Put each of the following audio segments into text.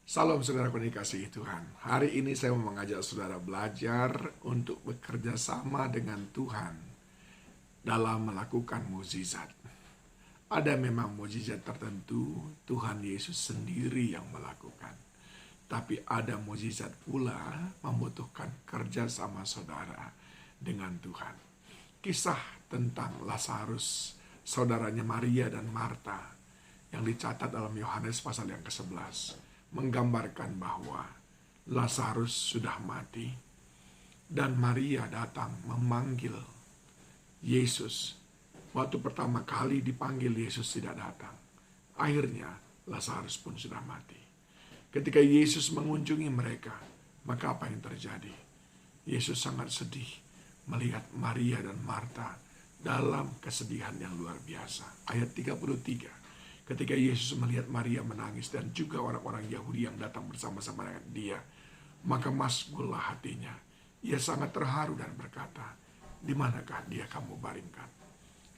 Salam saudaraku dikasihi Tuhan. Hari ini saya mau mengajak saudara belajar untuk bekerja sama dengan Tuhan dalam melakukan mukjizat. Ada memang mukjizat tertentu Tuhan Yesus sendiri yang melakukan. Tapi ada mukjizat pula membutuhkan kerja sama saudara dengan Tuhan. Kisah tentang Lazarus, saudaranya Maria dan Marta, yang dicatat dalam Yohanes pasal yang ke-11, menggambarkan bahwa Lazarus sudah mati dan Maria datang memanggil Yesus. Waktu pertama kali dipanggil, Yesus tidak datang. Akhirnya Lazarus pun sudah mati. Ketika Yesus mengunjungi mereka, maka apa yang terjadi? Yesus sangat sedih melihat Maria dan Marta dalam kesedihan yang luar biasa. Ayat 33. Ketika Yesus melihat Maria menangis dan juga orang-orang Yahudi yang datang bersama-sama dengan dia, maka masgullah hatinya. Ia sangat terharu dan berkata, "Di manakah dia kamu baringkan?"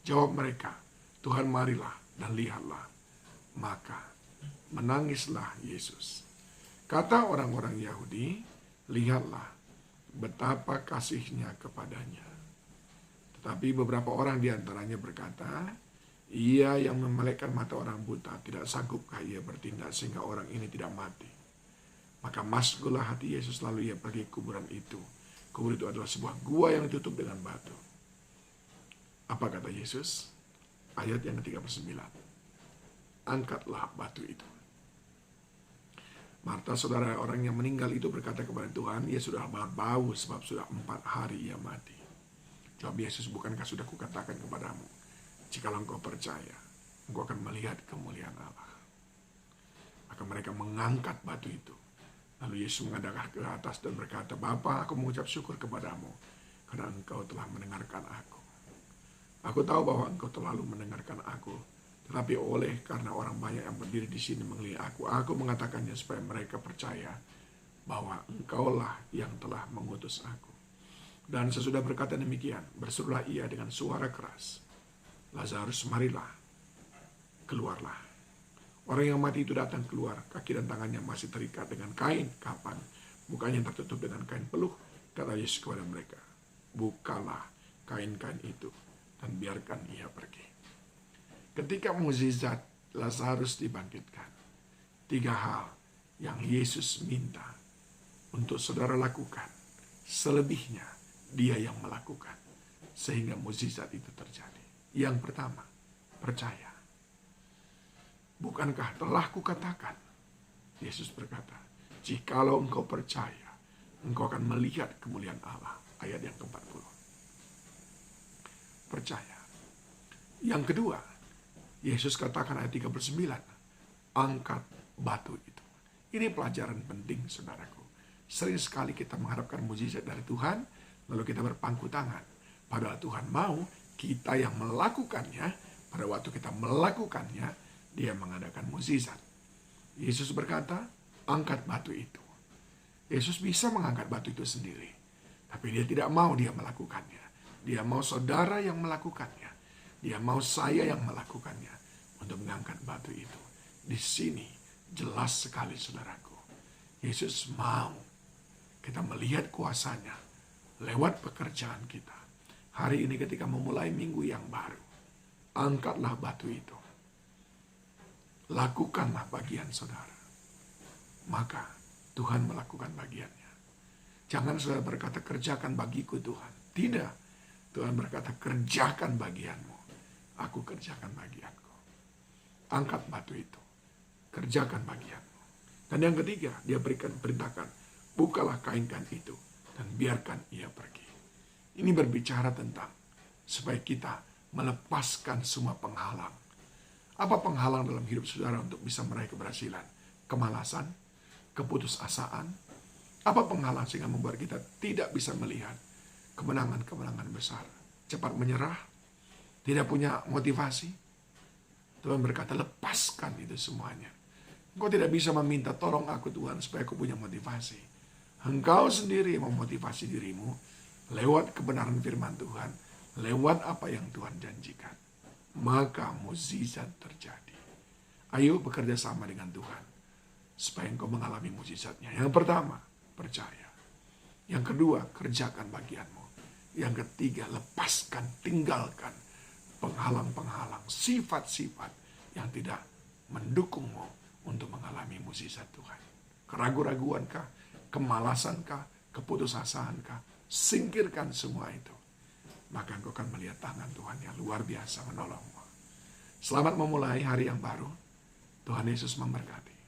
Jawab mereka, "Tuhan, marilah dan lihatlah." Maka menangislah Yesus. Kata orang-orang Yahudi, "Lihatlah betapa kasihnya kepadanya." Tetapi beberapa orang diantaranya berkata, "Ia yang memelekkan mata orang buta, tidak sanggupkah ia bertindak sehingga orang ini tidak mati?" Maka masgullah hati Yesus, lalu ia pergi ke kuburan itu. Kubur itu adalah sebuah gua yang ditutup dengan batu. Apa kata Yesus? Ayat yang ke-39. "Angkatlah batu itu." Marta, saudara orang yang meninggal itu, berkata kepada Tuhan, "Ia sudah berbau sebab sudah 4 hari ia mati." Jawab Yesus, "Bukankah sudah kukatakan kepadamu, jikalau engkau percaya, engkau akan melihat kemuliaan Allah?" Maka mereka mengangkat batu itu. Lalu Yesus mengadang ke atas dan berkata, "Bapa, aku mengucap syukur kepadamu, karena engkau telah mendengarkan aku. Aku tahu bahwa engkau terlalu mendengarkan aku, tetapi karena orang banyak yang berdiri di sini mengelilingi aku mengatakannya supaya mereka percaya bahwa engkaulah yang telah mengutus aku." Dan sesudah berkata demikian, berserulah ia dengan suara keras, "Lazarus, marilah, keluarlah." Orang yang mati itu datang keluar, kaki dan tangannya masih terikat dengan kain kapan, mukanya tertutup dengan kain peluh. Kata Yesus kepada mereka, "Bukalah kain-kain itu dan biarkan ia pergi." Ketika mukjizat Lazarus dibangkitkan, 3 hal yang Yesus minta untuk saudara lakukan. Selebihnya dia yang melakukan sehingga mukjizat itu terjadi. Yang pertama, percaya. "Bukankah telah kukatakan?" Yesus berkata, "Jikalau engkau percaya, engkau akan melihat kemuliaan Allah." Ayat yang ke-40. Percaya. Yang kedua, Yesus katakan ayat 39, "Angkat batu itu." Ini pelajaran penting, saudaraku. Sering sekali kita mengharapkan mukjizat dari Tuhan, lalu kita berpangku tangan. Padahal Tuhan mau kita yang melakukannya. Pada waktu kita melakukannya, dia mengadakan mukjizat. Yesus berkata, "Angkat batu itu." Yesus bisa mengangkat batu itu sendiri, tapi dia tidak mau dia melakukannya. Dia mau saudara yang melakukannya. Dia mau saya yang melakukannya untuk mengangkat batu itu. Di sini jelas sekali, saudaraku. Yesus mau kita melihat kuasanya lewat pekerjaan kita. Hari ini ketika memulai minggu yang baru, angkatlah batu itu. Lakukanlah bagian saudara. Maka Tuhan melakukan bagiannya. Jangan saudara berkata, "Kerjakan bagiku Tuhan." Tidak. Tuhan berkata, "Kerjakan bagianmu. Aku kerjakan bagianku." Angkat batu itu. Kerjakan bagianmu. Dan yang ketiga, dia perintahkan, "Bukalah kain-kain itu dan biarkan ia pergi." Ini berbicara tentang supaya kita melepaskan semua penghalang. Apa penghalang dalam hidup saudara untuk bisa meraih keberhasilan? Kemalasan, keputusasaan. Apa penghalang sehingga membuat kita tidak bisa melihat kemenangan-kemenangan besar? Cepat menyerah, tidak punya motivasi. Tuhan berkata, lepaskan itu semuanya. Engkau tidak bisa meminta, "Tolong aku Tuhan supaya aku punya motivasi." Engkau sendiri memotivasi dirimu lewat kebenaran firman Tuhan, lewat apa yang Tuhan janjikan. Maka mukjizat terjadi. Ayo bekerja sama dengan Tuhan. supaya engkau mengalami mujizatnya. Yang pertama, percaya. Yang kedua, kerjakan bagianmu. Yang ketiga, lepaskan, tinggalkan penghalang-penghalang, sifat-sifat yang tidak mendukungmu untuk mengalami mujizat Tuhan. Keraguan-raguankah, kemalasankah, keputusasaankah, singkirkan semua itu. Maka engkau akan melihat tangan Tuhan yang luar biasa menolongmu. Selamat memulai hari yang baru. Tuhan Yesus memberkati.